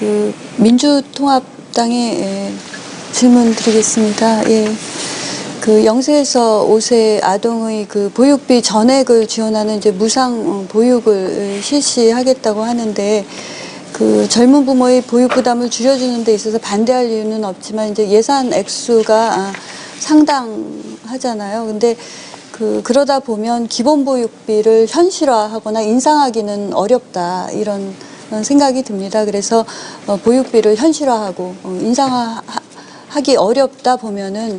그 민주통합당에 질문 드리겠습니다. 예. 그 0세에서 5세 아동의 그 보육비 전액을 지원하는 이제 무상 보육을 실시하겠다고 하는데, 그 젊은 부모의 보육 부담을 줄여주는 데 있어서 반대할 이유는 없지만 이제 예산 액수가 상당하잖아요. 근데 그러다 보면 기본 보육비를 현실화하거나 인상하기는 어렵다, 이런 생각이 듭니다. 그래서 보육비를 현실화하고 인상하기 어렵다 보면은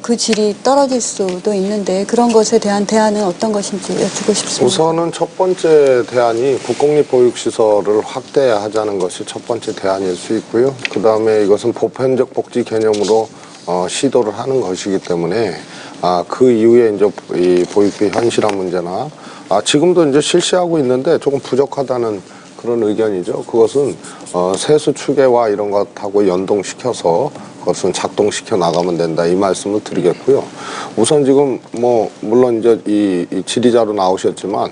그 질이 떨어질 수도 있는데, 그런 것에 대한 대안은 어떤 것인지 여쭙고 싶습니다. 우선은 첫 번째 대안이 국공립보육시설을 확대하자는 것이 첫 번째 대안일 수 있고요. 그 다음에 이것은 보편적 복지 개념으로 시도를 하는 것이기 때문에 그 이후에 이제 이 보육비 현실화 문제나 지금도 이제 실시하고 있는데 조금 부족하다는 그런 의견이죠. 그것은 세수 추계와 이런 것하고 연동시켜서 그것은 작동시켜 나가면 된다, 이 말씀을 드리겠고요. 우선 지금 물론 이제 이 질의자로 나오셨지만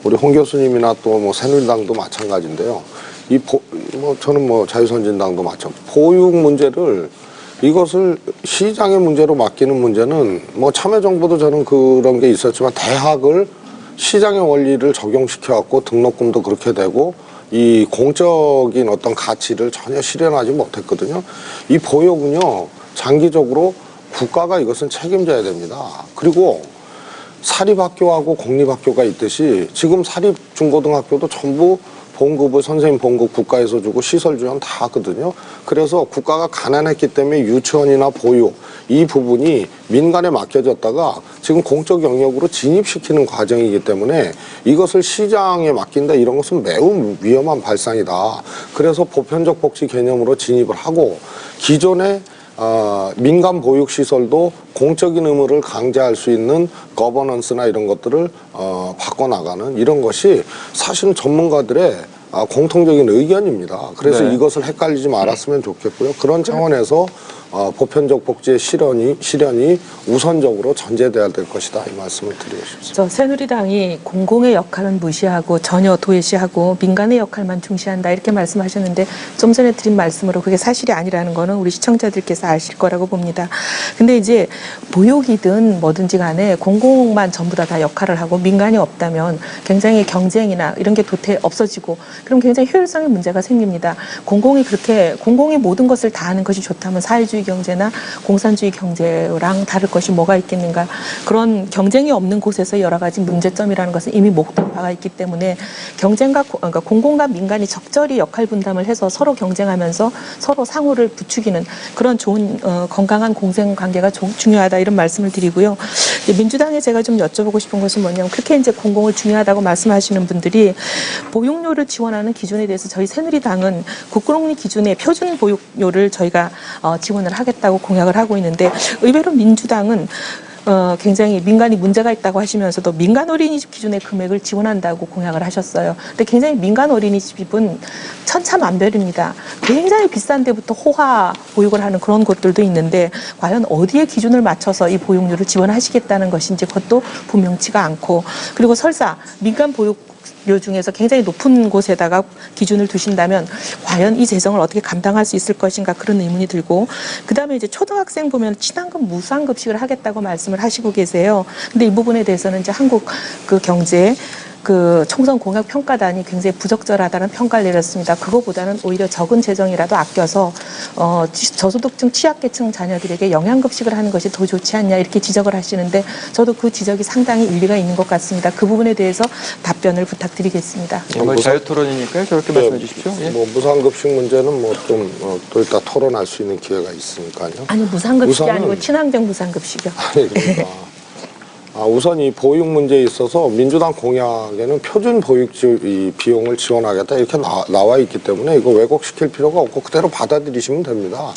우리 홍 교수님이나 또 새누리당도 마찬가지인데요. 저는 자유선진당도 마찬가지. 보육 문제를 이것을 시장의 문제로 맡기는 문제는 참여정부도 저는 그런 게 있었지만 대학을 시장의 원리를 적용시켜 갖고 등록금도 그렇게 되고 이 공적인 어떤 가치를 전혀 실현하지 못했거든요. 이 보육은요, 장기적으로 국가가 이것은 책임져야 됩니다. 그리고 사립학교하고 공립학교가 있듯이 지금 사립중고등학교도 전부 봉급을 선생님 봉급 국가에서 주고 시설 지원 다 하거든요. 그래서 국가가 가난했기 때문에 유치원이나 보육 이 부분이 민간에 맡겨졌다가 지금 공적 영역으로 진입시키는 과정이기 때문에 이것을 시장에 맡긴다, 이런 것은 매우 위험한 발상이다. 그래서 보편적 복지 개념으로 진입을 하고 기존의 민간 보육시설도 공적인 의무를 강제할 수 있는 거버넌스나 이런 것들을 바꿔나가는 이런 것이 사실은 전문가들의 공통적인 의견입니다. 그래서 네. 이것을 헷갈리지 말았으면 좋겠고요. 그런 차원에서 보편적 복지의 실현이 우선적으로 전제돼야 될 것이다, 이 말씀을 드리고 싶습니다. 새누리당이 공공의 역할은 무시하고 전혀 도외시하고 민간의 역할만 중시한다, 이렇게 말씀하셨는데, 좀 전에 드린 말씀으로 그게 사실이 아니라는 거는 우리 시청자들께서 아실 거라고 봅니다. 근데 이제 보육이든 뭐든지 간에 공공만 전부 다 역할을 하고 민간이 없다면 굉장히 경쟁이나 이런 게 도태 없어지고, 그럼 굉장히 효율성의 문제가 생깁니다. 공공이 모든 것을 다 하는 것이 좋다면 사회주의 경제나 공산주의 경제랑 다를 것이 뭐가 있겠는가. 그런 경쟁이 없는 곳에서 여러 가지 문제점이라는 것은 이미 목도한 바가 있기 때문에 그러니까 공공과 민간이 적절히 역할 분담을 해서 서로 경쟁하면서 서로 상호를 부추기는 그런 좋은 건강한 공생 관계가 중요하다, 이런 말씀을 드리고요. 민주당에 제가 좀 여쭤보고 싶은 것은 뭐냐면, 그렇게 이제 공공을 중요하다고 말씀하시는 분들이 보육료를 지원하는 기준에 대해서 저희 새누리당은 국공립 기준의 표준 보육료를 저희가 지원을 하겠다고 공약을 하고 있는데, 의외로 민주당은 굉장히 민간이 문제가 있다고 하시면서도 민간 어린이집 기준의 금액을 지원한다고 공약을 하셨어요. 근데 굉장히 민간 어린이집은 천차만별입니다. 굉장히 비싼 데부터 호화 보육을 하는 그런 곳들도 있는데, 과연 어디에 기준을 맞춰서 이 보육료를 지원하시겠다는 것인지 그것도 분명치가 않고, 그리고 설사 민간 보육료 중에서 굉장히 높은 곳에다가 기준을 두신다면 과연 이 재정을 어떻게 감당할 수 있을 것인가, 그런 의문이 들고, 그다음에 이제 초등학생 보면 친환경 무상급식을 하겠다고 말씀을 하시고 계세요. 근데 이 부분에 대해서는 이제 한국 경제 총선 공약 평가단이 굉장히 부적절하다는 평가를 내렸습니다. 그거보다는 오히려 적은 재정이라도 아껴서 저소득층 취약계층 자녀들에게 영양급식을 하는 것이 더 좋지 않냐, 이렇게 지적을 하시는데, 저도 그 지적이 상당히 일리가 있는 것 같습니다. 그 부분에 대해서 답변을 부탁드리겠습니다. 자유토론이니까요. 저렇게 말씀해 주십시오. 예. 무상급식 문제는 또 이따 토론할 수 있는 기회가 있으니까요. 아니, 무상급식이 아니고 친환경 무상급식이요. 그러니까. 우선 이 보육 문제에 있어서 민주당 공약에는 표준 보육비 비용을 지원하겠다, 이렇게 나와 있기 때문에 이거 왜곡시킬 필요가 없고 그대로 받아들이시면 됩니다.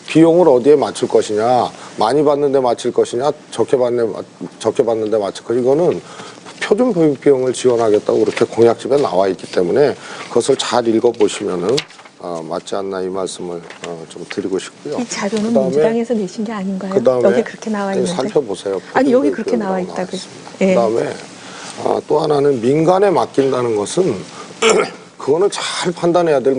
비용을 어디에 맞출 것이냐, 많이 받는 데 맞출 것이냐, 적게 받는 데 맞출 것이냐, 이거는 표준 보육 비용을 지원하겠다고 그렇게 공약집에 나와 있기 때문에 그것을 잘 읽어보시면은 맞지 않나, 이 말씀을 좀 드리고 싶고요. 이 자료는 민주당에서 내신 게 아닌가요? 그다음에 여기 그렇게 나와 있는데. 살펴보세요. 아니, 여기 그렇게 나와 있다고요. 예. 그다음에 또 하나는 민간에 맡긴다는 것은 그거는 잘 판단해야 될